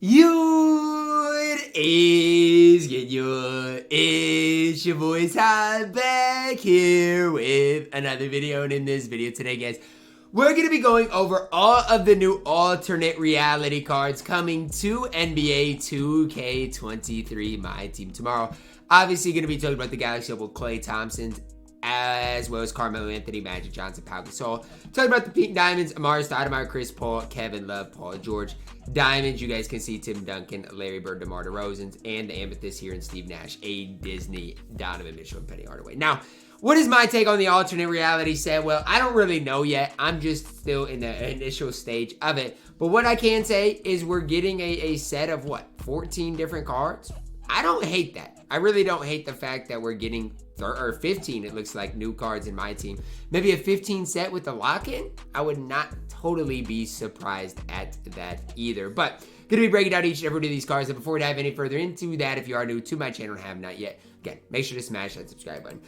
It's your boy Ty back here with another video. And in this video today, guys, we're going to be going over all of the new alternate reality cards coming to NBA 2K23 MyTEAM tomorrow. Obviously, going to be talking about the Galaxy Opal Klay Thompson, as well as Carmelo Anthony, Magic Johnson, Pau Gasol. Talking about the Pink Diamonds, Amare Stoudemire, Chris Paul, Kevin Love, Paul George. Diamonds, you guys can see Tim Duncan, Larry Bird, DeMar DeRozan, and the Amethyst here in Steve Nash, a Disney, Donovan Mitchell, and Penny Hardaway. Now, what is my take on the alternate reality set? Well, I don't really know yet. I'm just still in the initial stage of it. But what I can say is we're getting a set of, 14 different cards? I don't hate that. I really don't hate the fact that we're getting 15, it looks like, new cards in my team. Maybe a 15 set with the lock-in? I would not totally be surprised at that either. But going to be breaking down each and every one of these cards. And before we dive any further into that, if you are new to my channel and have not yet, again, make sure to smash that subscribe button.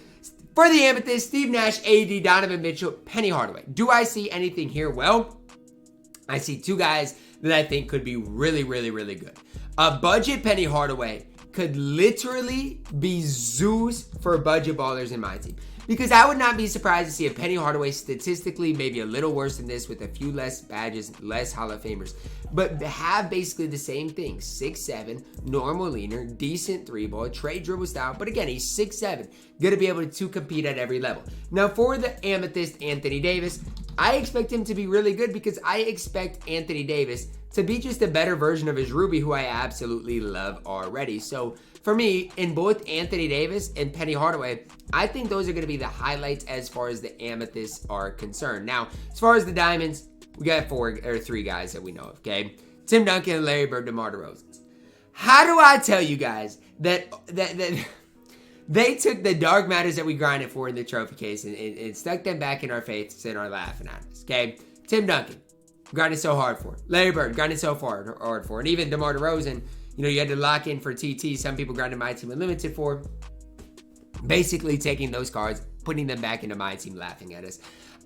For the Amethyst, Steve Nash, AD, Donovan Mitchell, Penny Hardaway. Do I see anything here? Well, I see two guys that I think could be really, really, really good. A budget Penny Hardaway could literally be Zeus for budget ballers in my team. Because I would not be surprised to see a Penny Hardaway statistically maybe a little worse than this with a few less badges, less Hall of Famers. But have basically the same thing. 6'7", normal leaner, decent three ball, trade dribble style. But again, he's 6'7", going to be able to compete at every level. Now for the Amethyst, Anthony Davis, I expect him to be really good because I expect Anthony Davis to be just a better version of his Ruby, who I absolutely love already. So for me, in both Anthony Davis and Penny Hardaway, I think those are going to be the highlights as far as the Amethysts are concerned. Now, as far as the Diamonds, we got three guys that we know of, okay? Tim Duncan and Larry Bird, DeMar DeRozan. How do I tell you guys that they took the dark matters that we grinded for in the trophy case and stuck them back in our faces and are laughing at us, okay? Tim Duncan, grinded so hard for it. Larry Bird, grinded so hard for it. And even DeMar DeRozan, you had to lock in for TT. Some people grinded my team unlimited for. Basically taking those cards, putting them back into my team, laughing at us.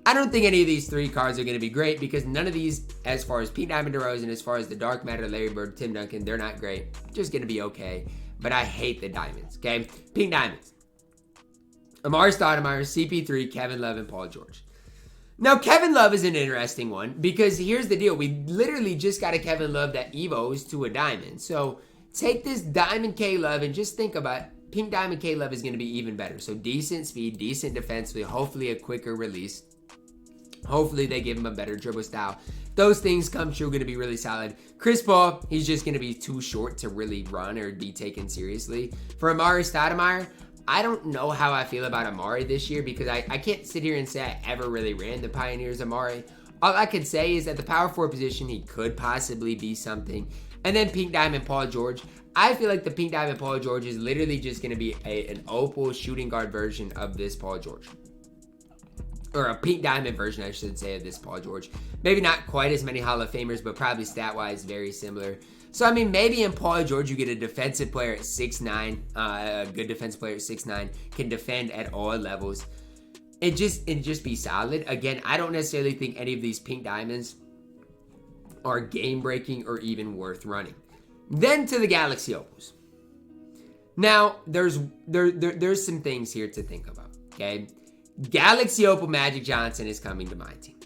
I don't think any of these three cards are going to be great because none of these, as far as Pete Diamond DeRozan, as far as the Dark Matter, Larry Bird, Tim Duncan, they're not great. Just going to be okay. But I hate the Diamonds, okay? Pink Diamonds. Amare Stoudemire, CP3, Kevin Love, and Paul George. Now, Kevin Love is an interesting one because here's the deal. We literally just got a Kevin Love that evos to a Diamond. So take this Diamond K Love and just think about Pink Diamond K Love is going to be even better. So decent speed, decent defensively, hopefully a quicker release. Hopefully they give him a better dribble style. Those things come true, going to be really solid. Chris Paul, he's just going to be too short to really run or be taken seriously. For Amare Stoudemire, I don't know how I feel about Amare this year because I can't sit here and say I ever really ran the Pioneers Amare. All I could say is that the power forward position, he could possibly be something. And then Pink Diamond Paul George. I feel like the Pink Diamond Paul George is literally just going to be an Opal shooting guard version of this Paul George. Or a Pink Diamond version, I should say, of this Paul George. Maybe not quite as many Hall of Famers, but probably stat-wise very similar. So, I mean, maybe in Paul George, you get a defensive player at 6'9", a good defensive player at 6'9", can defend at all levels. And just be solid. Again, I don't necessarily think any of these Pink Diamonds are game-breaking or even worth running. Then to the Galaxy Opals. Now, there's some things here to think about, okay? Galaxy Opal Magic Johnson is coming to my team.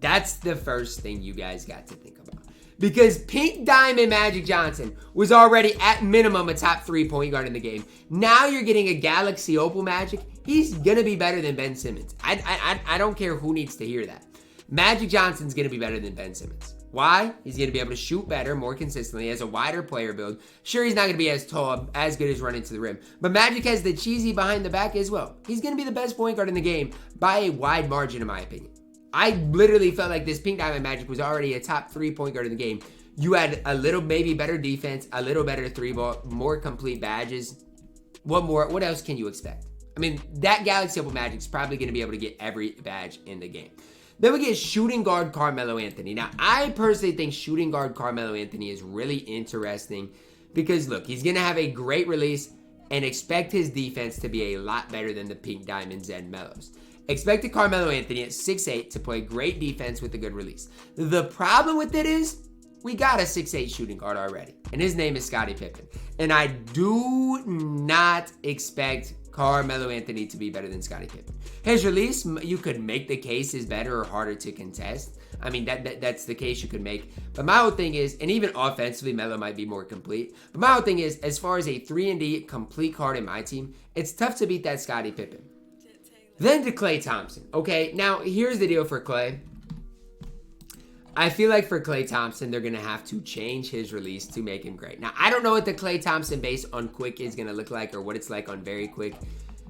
That's the first thing you guys got to think about. Because Pink Diamond Magic Johnson was already at minimum a top 3 point guard in the game. Now you're getting a Galaxy Opal Magic. He's going to be better than Ben Simmons. I don't care who needs to hear that. Magic Johnson's going to be better than Ben Simmons. Why? He's going to be able to shoot better, more consistently, has a wider player build. Sure, he's not going to be as tall, as good as running to the rim. But Magic has the cheesy behind the back as well. He's going to be the best point guard in the game by a wide margin, in my opinion. I literally felt like this Pink Diamond Magic was already a top 3 point guard in the game. You had a little maybe better defense, a little better three ball, more complete badges. What more? What else can you expect? I mean, that Galaxy Opal Magic is probably going to be able to get every badge in the game. Then we get shooting guard Carmelo Anthony. Now, I personally think shooting guard Carmelo Anthony is really interesting because, look, he's going to have a great release and expect his defense to be a lot better than the Pink Diamonds and Melos. Expected Carmelo Anthony at 6'8" to play great defense with a good release. The problem with it is we got a 6'8 shooting guard already, and his name is Scottie Pippen. And I do not expect Carmelo Anthony to be better than Scottie Pippen. His release, you could make the case, is better or harder to contest. I mean, that's the case you could make. But my whole thing is, and even offensively, Melo might be more complete. But my whole thing is, as far as a 3-and-D complete card in my team, it's tough to beat that Scottie Pippen. Then to Klay Thompson. Okay, now here's the deal for Klay. I feel like for Klay Thompson, they're going to have to change his release to make him great. Now, I don't know what the Klay Thompson base on quick is going to look like or what it's like on very quick.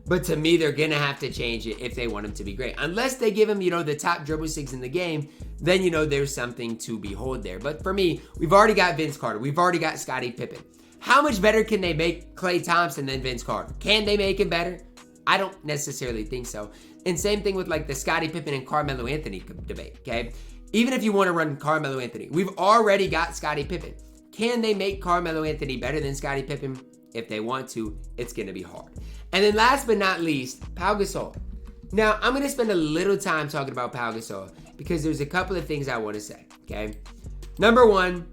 But to me, they're going to have to change it if they want him to be great. Unless they give him, the top dribble 6 in the game, then, there's something to behold there. But for me, we've already got Vince Carter. We've already got Scottie Pippen. How much better can they make Klay Thompson than Vince Carter? Can they make him better? I don't necessarily think so. And same thing with like the Scottie Pippen and Carmelo Anthony debate, okay? Even if you want to run Carmelo Anthony, we've already got Scottie Pippen. Can they make Carmelo Anthony better than Scottie Pippen? If they want to, it's going to be hard. And then last but not least, Pau Gasol. Now, I'm going to spend a little time talking about Pau Gasol because there's a couple of things I want to say, okay? Number one,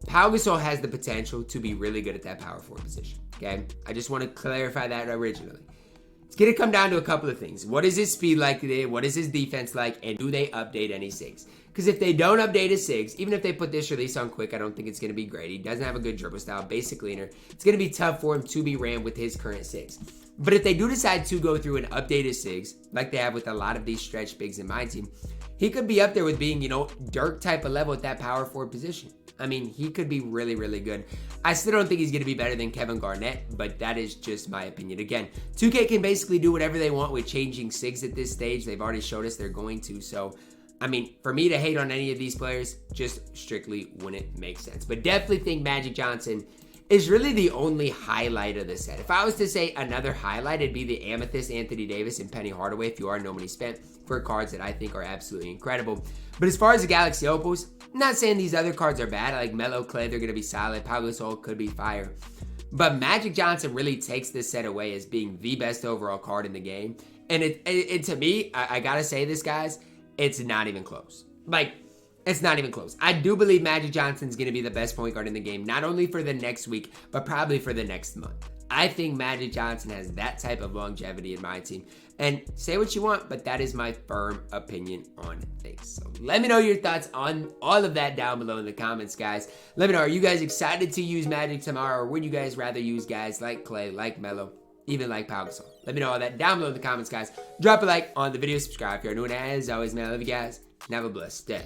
Pau Gasol has the potential to be really good at that power forward position, okay? I just want to clarify that originally. It's going to come down to a couple of things. What is his speed like today? What is his defense like? And do they update any SIGs? Because if they don't update his SIGs, even if they put this release on quick, I don't think it's going to be great. He doesn't have a good dribble style, basic leaner. It's going to be tough for him to be ran with his current SIGs. But if they do decide to go through and update his SIGs, like they have with a lot of these stretch bigs in my team, he could be up there with being, Dirk type of level at that power forward position. I mean, he could be really, really good. I still don't think he's going to be better than Kevin Garnett, but that is just my opinion. Again, 2K can basically do whatever they want with changing SIGs at this stage. They've already showed us they're going to. So, I mean, for me to hate on any of these players just strictly wouldn't make sense. But definitely think Magic Johnson is really the only highlight of the set. If I was to say another highlight, it'd be the Amethyst, Anthony Davis, and Penny Hardaway, if you are no money spent, for cards that I think are absolutely incredible. But as far as the Galaxy Opals, I'm not saying these other cards are bad. Like Melo, Klay, they're going to be solid. Pau Gasol could be fire. But Magic Johnson really takes this set away as being the best overall card in the game. And it to me, I got to say this, guys, it's not even close. Like, it's not even close. I do believe Magic Johnson's going to be the best point guard in the game, not only for the next week, but probably for the next month. I think Magic Johnson has that type of longevity in my team. And say what you want, but that is my firm opinion on things. So let me know your thoughts on all of that down below in the comments, guys. Let me know, are you guys excited to use Magic tomorrow, or would you guys rather use guys like Klay, like Melo, even like Pau Gasol? Let me know all that down below in the comments, guys. Drop a like on the video, subscribe if you're new, and as always, man, I love you guys, and have a blessed day.